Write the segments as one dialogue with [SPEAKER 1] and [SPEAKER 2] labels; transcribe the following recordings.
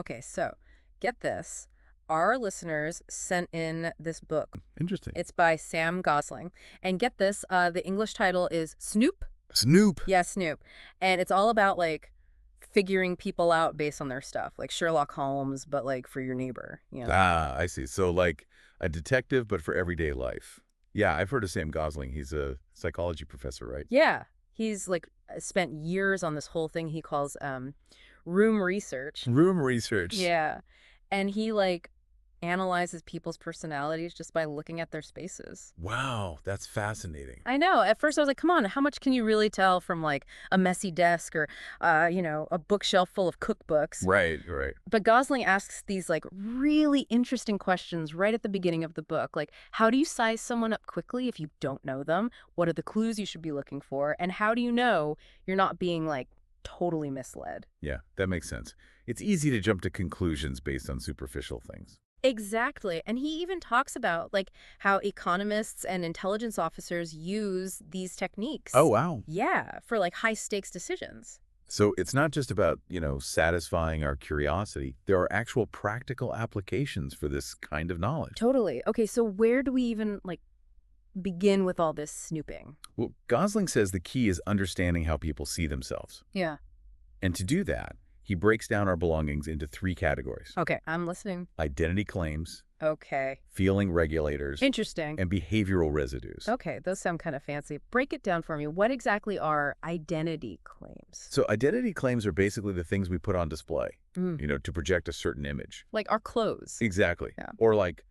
[SPEAKER 1] Okay, so get this. Our listeners sent in this book.
[SPEAKER 2] Interesting.
[SPEAKER 1] It's by Sam Gosling. And get this, the English title is Snoop.
[SPEAKER 2] Snoop.
[SPEAKER 1] Yeah, Snoop. And it's all about, like, figuring people out based on their stuff, like Sherlock Holmes, but, like, for your neighbor, you know?
[SPEAKER 2] Ah, I see. So like a detective, but for everyday life. Yeah, I've heard of Sam Gosling. He's a psychology professor, right?
[SPEAKER 1] Yeah. He's, like, spent years on this whole thing he calls room research.
[SPEAKER 2] Room research.
[SPEAKER 1] Yeah. And he, like, analyzes people's personalities just by looking at their spaces.
[SPEAKER 2] Wow, that's fascinating.
[SPEAKER 1] I know. At first I was like, come on, how much can you really tell from like a messy desk or, a bookshelf full of cookbooks?
[SPEAKER 2] Right, right.
[SPEAKER 1] But Gosling asks these like really interesting questions right at the beginning of the book. Like, how do you size someone up quickly if you don't know them? What are the clues you should be looking for? And how do you know you're not being like totally misled?
[SPEAKER 2] Yeah, that makes sense. It's easy to jump to conclusions based on superficial things.
[SPEAKER 1] Exactly. And he even talks about like how economists and intelligence officers use these techniques.
[SPEAKER 2] Oh, wow.
[SPEAKER 1] Yeah, for like high stakes decisions.
[SPEAKER 2] So it's not just about, satisfying our curiosity. There are actual practical applications for this kind of knowledge.
[SPEAKER 1] Totally. Okay, so where do we even like begin with all this snooping?
[SPEAKER 2] Well, Gosling says the key is understanding how people see themselves.
[SPEAKER 1] Yeah.
[SPEAKER 2] And to do that, he breaks down our belongings into 3 categories:
[SPEAKER 1] Okay, I'm listening.
[SPEAKER 2] identity claims,
[SPEAKER 1] Okay.
[SPEAKER 2] feeling regulators,
[SPEAKER 1] Interesting.
[SPEAKER 2] and behavioral residues.
[SPEAKER 1] Okay, those sound kind of fancy. Break it down for me. What exactly are identity claims?
[SPEAKER 2] So identity claims are basically the things we put on display,
[SPEAKER 1] Mm.
[SPEAKER 2] to project a certain image.
[SPEAKER 1] Like our clothes.
[SPEAKER 2] Exactly.
[SPEAKER 1] Yeah.
[SPEAKER 2] Or like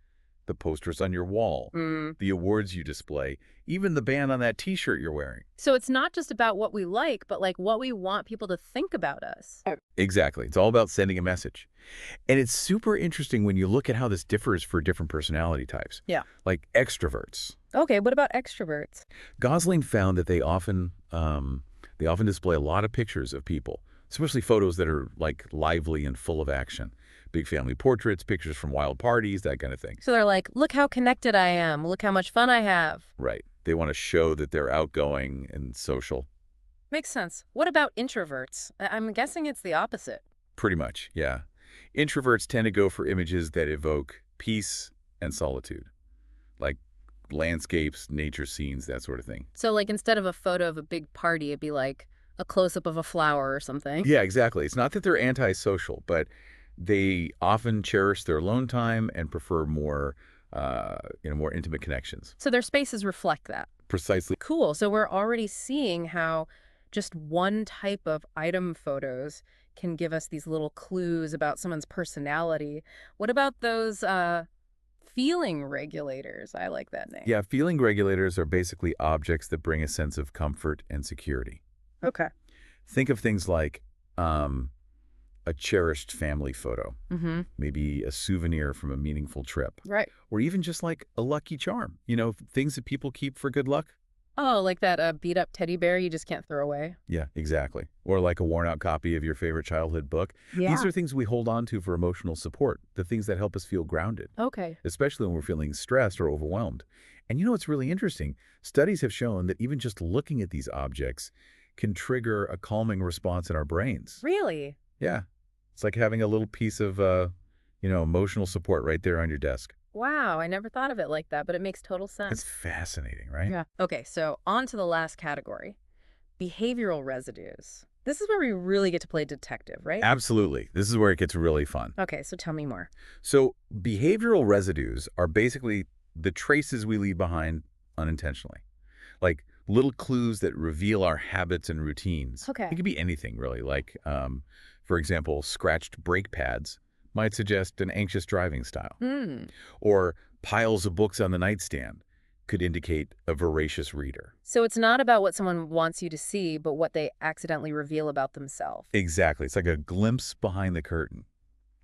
[SPEAKER 2] the posters on your wall, the awards you display, even the band on that T-shirt you're wearing.
[SPEAKER 1] So it's not just about what we like, but like what we want people to think about us.
[SPEAKER 2] Exactly. It's all about sending a message. And it's super interesting when you look at how this differs for different personality types.
[SPEAKER 1] Yeah.
[SPEAKER 2] Like extroverts.
[SPEAKER 1] Okay, what about extroverts?
[SPEAKER 2] Gosling found that they often display a lot of pictures of people, especially photos that are like lively and full of action. Big family portraits, pictures from wild parties, that kind of thing.
[SPEAKER 1] So they're like, look how connected I am. Look how much fun I have.
[SPEAKER 2] Right. They want to show that they're outgoing and social.
[SPEAKER 1] Makes sense. What about introverts? I'm guessing it's the opposite.
[SPEAKER 2] Pretty much, yeah. Introverts tend to go for images that evoke peace and solitude, like landscapes, nature scenes, that sort of thing.
[SPEAKER 1] So like instead of a photo of a big party, it'd be like a close-up of a flower or something.
[SPEAKER 2] Yeah, exactly. It's not that they're antisocial, but they often cherish their alone time and prefer more intimate connections.
[SPEAKER 1] So their spaces reflect that.
[SPEAKER 2] Precisely.
[SPEAKER 1] Cool. So we're already seeing how just one type of item photos can give us these little clues about someone's personality. What about those feeling regulators? I like that name.
[SPEAKER 2] Yeah, feeling regulators are basically objects that bring a sense of comfort and security.
[SPEAKER 1] Okay.
[SPEAKER 2] Think of things like a cherished family photo, maybe a souvenir from a meaningful trip,
[SPEAKER 1] Right.
[SPEAKER 2] or even just like a lucky charm, things that people keep for good luck.
[SPEAKER 1] Oh, like that beat-up teddy bear you just can't throw away?
[SPEAKER 2] Yeah, exactly. Or like a worn-out copy of your favorite childhood book.
[SPEAKER 1] Yeah.
[SPEAKER 2] These are things we hold on to for emotional support, the things that help us feel grounded,
[SPEAKER 1] Okay.
[SPEAKER 2] especially when we're feeling stressed or overwhelmed. And it's really interesting. Studies have shown that even just looking at these objects can trigger a calming response in our brains.
[SPEAKER 1] Really?
[SPEAKER 2] Yeah. It's like having a little piece of, emotional support right there on your desk.
[SPEAKER 1] Wow, I never thought of it like that, but it makes total sense.
[SPEAKER 2] It's fascinating, right?
[SPEAKER 1] Yeah. Okay, so on to the last category, behavioral residues. This is where we really get to play detective, right?
[SPEAKER 2] Absolutely. This is where it gets really fun.
[SPEAKER 1] Okay, so tell me more.
[SPEAKER 2] So behavioral residues are basically the traces we leave behind unintentionally, like little clues that reveal our habits and routines.
[SPEAKER 1] Okay.
[SPEAKER 2] It could be anything, really, like, for example, scratched brake pads might suggest an anxious driving style. Or piles of books on the nightstand could indicate a voracious reader.
[SPEAKER 1] So it's not about what someone wants you to see, but what they accidentally reveal about themselves.
[SPEAKER 2] Exactly. It's like a glimpse behind the curtain.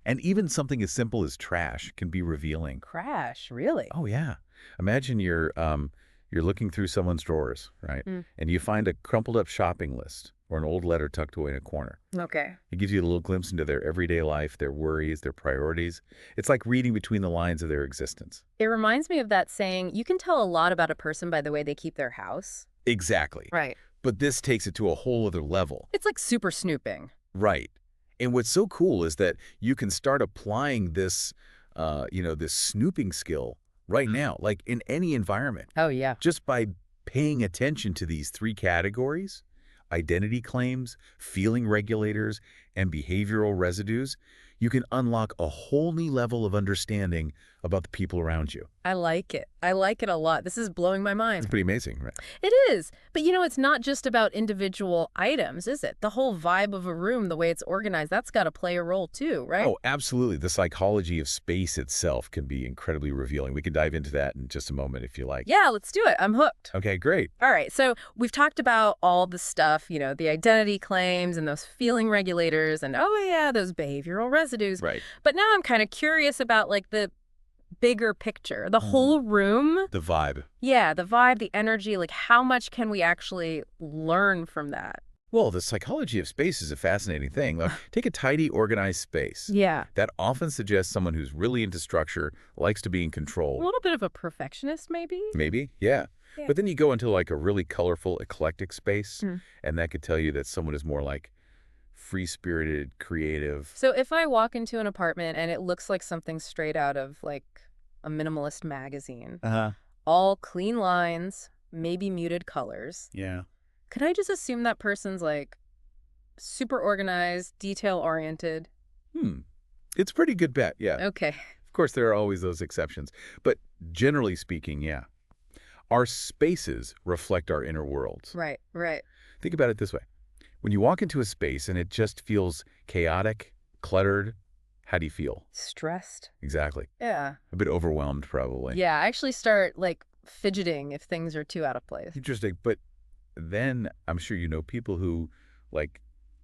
[SPEAKER 2] And even something as simple as trash can be revealing.
[SPEAKER 1] Crash, really?
[SPEAKER 2] Oh, yeah. Imagine you're looking through someone's drawers, right? And you find a crumpled up shopping list or an old letter tucked away in a corner.
[SPEAKER 1] Okay.
[SPEAKER 2] It gives you a little glimpse into their everyday life, their worries, their priorities. It's like reading between the lines of their existence.
[SPEAKER 1] It reminds me of that saying, you can tell a lot about a person by the way they keep their house.
[SPEAKER 2] Exactly.
[SPEAKER 1] Right.
[SPEAKER 2] But this takes it to a whole other level.
[SPEAKER 1] It's like super snooping.
[SPEAKER 2] Right. And what's so cool is that you can start applying this, this snooping skill right now, like in any environment,
[SPEAKER 1] Oh, yeah.
[SPEAKER 2] just by paying attention to these three categories: identity claims, feeling regulators, and behavioral residues. You can unlock a whole new level of understanding about the people around you.
[SPEAKER 1] I like it. I like it a lot. This is blowing my
[SPEAKER 2] It's
[SPEAKER 1] mind.
[SPEAKER 2] pretty amazing, right?
[SPEAKER 1] It is. But it's not just about individual items, is it? The whole vibe of a room, the way it's organized, that's got to play a role too, right?
[SPEAKER 2] Oh, absolutely. The psychology of space itself can be incredibly revealing. We can dive into that in just a moment if you like.
[SPEAKER 1] Yeah, let's do it. I'm hooked.
[SPEAKER 2] Okay, great.
[SPEAKER 1] All right. So we've talked about all the stuff, the identity claims and those feeling regulators and, oh, yeah, those behavioral residues.
[SPEAKER 2] Right.
[SPEAKER 1] But now I'm kind of curious about the bigger picture, the whole room.
[SPEAKER 2] The vibe.
[SPEAKER 1] Yeah, the vibe, the energy, how much can we actually learn from that?
[SPEAKER 2] Well, the psychology of space is a fascinating thing. Like, take a tidy, organized space.
[SPEAKER 1] Yeah.
[SPEAKER 2] That often suggests someone who's really into structure, likes to be in
[SPEAKER 1] A
[SPEAKER 2] control.
[SPEAKER 1] little bit of a perfectionist, maybe?
[SPEAKER 2] Maybe, yeah.
[SPEAKER 1] Yeah.
[SPEAKER 2] But then you go into like a really colorful, eclectic space,
[SPEAKER 1] Mm.
[SPEAKER 2] and that could tell you that someone is more like free-spirited, creative.
[SPEAKER 1] So if I walk into an apartment and it looks like something straight out of a minimalist magazine,
[SPEAKER 2] Uh-huh.
[SPEAKER 1] all clean lines, maybe muted colors,
[SPEAKER 2] Yeah.
[SPEAKER 1] could I just assume that person's super organized, detail-oriented?
[SPEAKER 2] It's a pretty good bet, yeah.
[SPEAKER 1] Okay.
[SPEAKER 2] Of course, there are always those exceptions. But generally speaking, yeah. Our spaces reflect our inner worlds.
[SPEAKER 1] Right, right.
[SPEAKER 2] Think about it this way. When you walk into a space and it just feels chaotic, cluttered, how do you feel?
[SPEAKER 1] Stressed?
[SPEAKER 2] Exactly.
[SPEAKER 1] Yeah.
[SPEAKER 2] A bit overwhelmed, probably.
[SPEAKER 1] Yeah, I actually start fidgeting if things are too out of place.
[SPEAKER 2] Interesting. But then I'm sure you know people who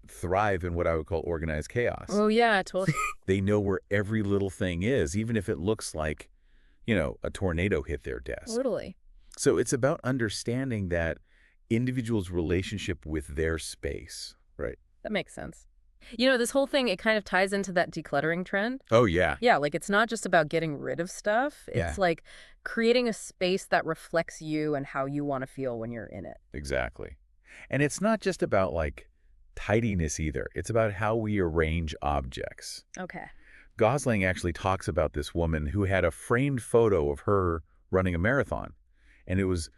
[SPEAKER 2] thrive in what I would call organized chaos.
[SPEAKER 1] Oh, yeah, totally.
[SPEAKER 2] They know where every little thing is, even if it looks like, a tornado hit their desk.
[SPEAKER 1] Totally.
[SPEAKER 2] So it's about understanding that individual's relationship with their space, right?
[SPEAKER 1] That makes sense. This whole thing, it kind of ties into that decluttering trend.
[SPEAKER 2] Oh, yeah.
[SPEAKER 1] Yeah, it's not just about getting rid of stuff.
[SPEAKER 2] Yeah.
[SPEAKER 1] It's creating a space that reflects you and how you want to feel when you're in it.
[SPEAKER 2] Exactly. And it's not just about tidiness either. It's about how we arrange objects.
[SPEAKER 1] Okay.
[SPEAKER 2] Gosling actually talks about this woman who had a framed photo of her running a marathon. And it was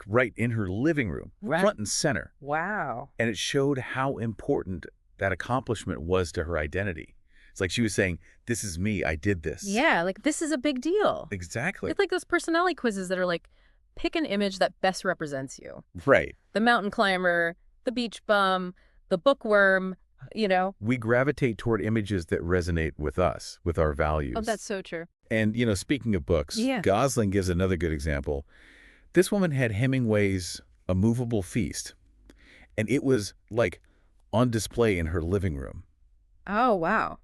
[SPEAKER 2] right in her living room,
[SPEAKER 1] Right.
[SPEAKER 2] front and center.
[SPEAKER 1] Wow.
[SPEAKER 2] And it showed how important that accomplishment was to her identity. It's like she was saying, this is me, I did this.
[SPEAKER 1] Yeah, this is a big deal.
[SPEAKER 2] Exactly.
[SPEAKER 1] It's like those personality quizzes that are pick an image that best represents you.
[SPEAKER 2] Right.
[SPEAKER 1] The mountain climber, the beach bum, the bookworm,
[SPEAKER 2] We gravitate toward images that resonate with us, with our values.
[SPEAKER 1] Oh, that's so true.
[SPEAKER 2] And, speaking of books,
[SPEAKER 1] Yeah.
[SPEAKER 2] Gosling gives another good example. This woman had Hemingway's A Movable Feast, and it was, on display in her living room.
[SPEAKER 1] Oh, wow.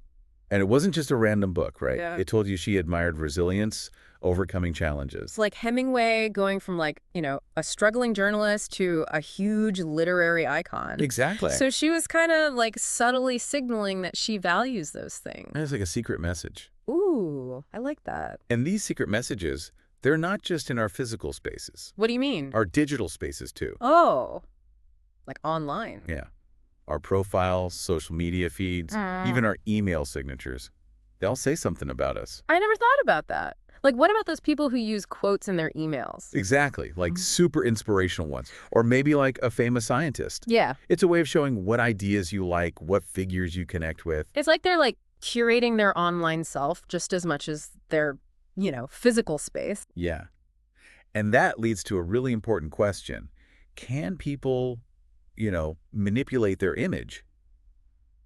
[SPEAKER 2] And it wasn't just a random book, right?
[SPEAKER 1] Yeah.
[SPEAKER 2] It told you she admired resilience, overcoming challenges.
[SPEAKER 1] It's like Hemingway going from a struggling journalist to a huge literary icon.
[SPEAKER 2] Exactly.
[SPEAKER 1] So she was kind of subtly signaling that she values those things.
[SPEAKER 2] And it's like a secret message.
[SPEAKER 1] Ooh, I like that.
[SPEAKER 2] And these secret messages, they're not just in our physical spaces,
[SPEAKER 1] What do you mean?
[SPEAKER 2] our digital spaces too.
[SPEAKER 1] Oh, online.
[SPEAKER 2] Yeah. Our profiles, social media feeds, even our email signatures. They all say something about us.
[SPEAKER 1] I never thought about that. What about those people who use quotes in their emails?
[SPEAKER 2] Exactly. Super inspirational ones. Or maybe a famous scientist.
[SPEAKER 1] Yeah.
[SPEAKER 2] It's a way of showing what ideas you like, what figures you connect with.
[SPEAKER 1] It's like they're curating their online self just as much as their, physical space.
[SPEAKER 2] Yeah. And that leads to a really important question. Can people, manipulate their image?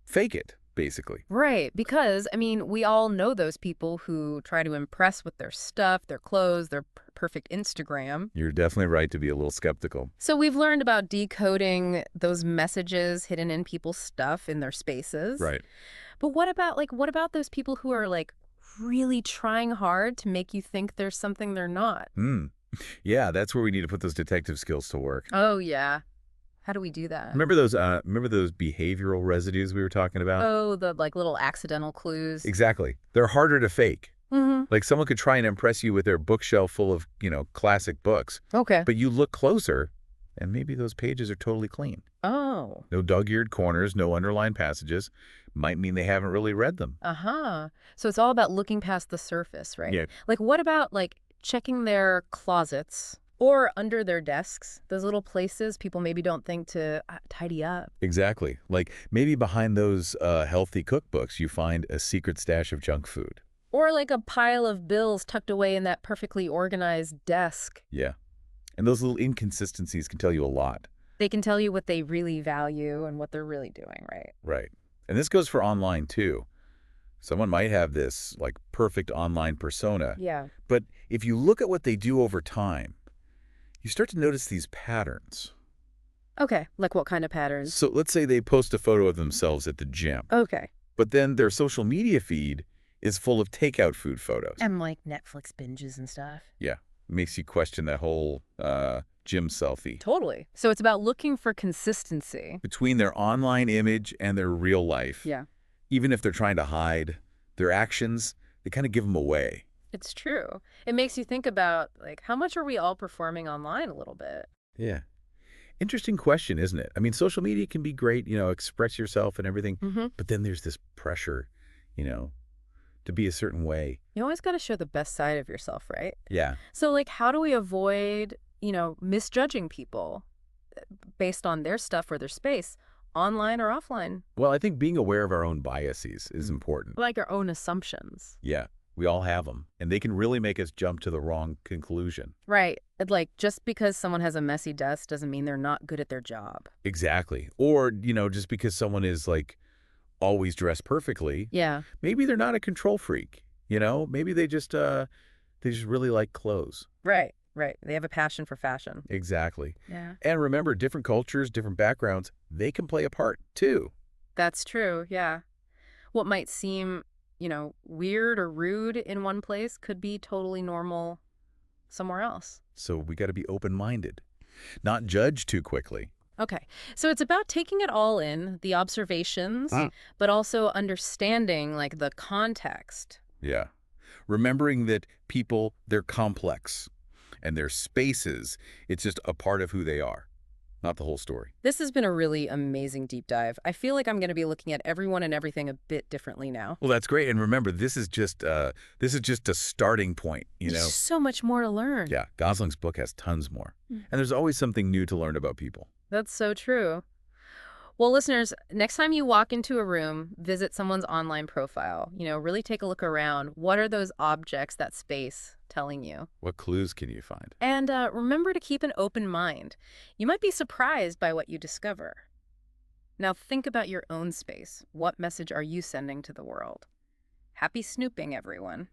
[SPEAKER 2] Fake it, basically.
[SPEAKER 1] Right. Because, we all know those people who try to impress with their stuff, their clothes, their perfect Instagram.
[SPEAKER 2] You're definitely right to be a little skeptical.
[SPEAKER 1] So we've learned about decoding those messages hidden in people's stuff in their spaces.
[SPEAKER 2] Right.
[SPEAKER 1] But what about those people who are really trying hard to make you think there's something they're not?
[SPEAKER 2] Yeah, that's where we need to put those detective skills to work.
[SPEAKER 1] Oh, yeah. How do we do that?
[SPEAKER 2] Remember those behavioral residues we were talking about?
[SPEAKER 1] Oh, the little accidental clues.
[SPEAKER 2] Exactly. They're harder to fake.
[SPEAKER 1] Mm-hmm.
[SPEAKER 2] Someone could try and impress you with their bookshelf full of, classic books.
[SPEAKER 1] Okay.
[SPEAKER 2] But you look closer And maybe those pages are totally clean.
[SPEAKER 1] Oh.
[SPEAKER 2] No dog-eared corners, no underlined passages. Might mean they haven't really read them.
[SPEAKER 1] Uh-huh. So it's all about looking past the surface, right?
[SPEAKER 2] Yeah,
[SPEAKER 1] Like, what about, like, checking their closets or under their desks? Those little places people maybe don't think to tidy up.
[SPEAKER 2] exactly. Like maybe behind those healthy cookbooks, you find a secret stash of junk food.
[SPEAKER 1] Or like a pile of bills tucked away in that perfectly organized desk.
[SPEAKER 2] Yeah. And those little inconsistencies can tell you a lot.
[SPEAKER 1] They can tell you what they really value and what they're really doing, right?
[SPEAKER 2] Right. And this goes for online too. Someone might have this like perfect online persona,
[SPEAKER 1] Yeah.
[SPEAKER 2] but if you look at what they do over time, you start to notice these patterns.
[SPEAKER 1] Okay. Like what kind of patterns?
[SPEAKER 2] So let's say they post a photo of themselves at the gym,
[SPEAKER 1] Okay.
[SPEAKER 2] but then their social media feed is full of takeout food photos.
[SPEAKER 1] And like Netflix binges and stuff.
[SPEAKER 2] Yeah, makes you question that whole gym selfie.
[SPEAKER 1] Totally. So it's about looking for consistency.
[SPEAKER 2] Between their online image and their real life,
[SPEAKER 1] Yeah.
[SPEAKER 2] even if they're trying to hide their actions, they kind of give them away.
[SPEAKER 1] It's true. It makes you think about, like, how much are we all performing online a little bit?
[SPEAKER 2] Yeah. Interesting question, isn't it? I mean, social media can be great, express yourself and everything,
[SPEAKER 1] Mm-hmm.
[SPEAKER 2] but then there's this pressure, you know, to be a certain way.
[SPEAKER 1] You always got to show the best side of yourself, right?
[SPEAKER 2] Yeah.
[SPEAKER 1] So, like, how do we avoid, misjudging people based on their stuff or their space, online or offline?
[SPEAKER 2] Well, I think being aware of our own biases is important.
[SPEAKER 1] Like our own assumptions.
[SPEAKER 2] Yeah. We all have them, and they can really make us jump to the wrong conclusion.
[SPEAKER 1] Right. Like, just because someone has a messy desk doesn't mean they're not good at their job.
[SPEAKER 2] Exactly. Or, just because someone is like always dressed perfectly,
[SPEAKER 1] Yeah.
[SPEAKER 2] maybe they're not a control freak, Maybe they just really like clothes.
[SPEAKER 1] Right. Right. They have a passion for fashion.
[SPEAKER 2] Exactly.
[SPEAKER 1] Yeah.
[SPEAKER 2] And remember, different cultures, different backgrounds, they can play a part too.
[SPEAKER 1] That's true. Yeah. What might seem, weird or rude in one place could be totally normal somewhere else.
[SPEAKER 2] So we got to be open-minded, not judge too quickly.
[SPEAKER 1] Okay. So it's about taking it all in, the observations, but also understanding like the context.
[SPEAKER 2] Yeah. Remembering that people, they're complex and their spaces, it's just a part of who they are, not the whole story.
[SPEAKER 1] This has been a really amazing deep dive. I feel like I'm going to be looking at everyone and everything a bit differently now.
[SPEAKER 2] Well, that's great. And remember, this is just a starting point,
[SPEAKER 1] There's so much more to learn.
[SPEAKER 2] Yeah, Gosling's book has tons more. And there's always something new to learn about people.
[SPEAKER 1] That's so true. Well, listeners, next time you walk into a room, visit someone's online profile, really take a look around. What are those objects, that space telling you?
[SPEAKER 2] What clues can you find?
[SPEAKER 1] And remember to keep an open mind. You might be surprised by what you discover. Now think about your own space. What message are you sending to the world? Happy snooping, everyone.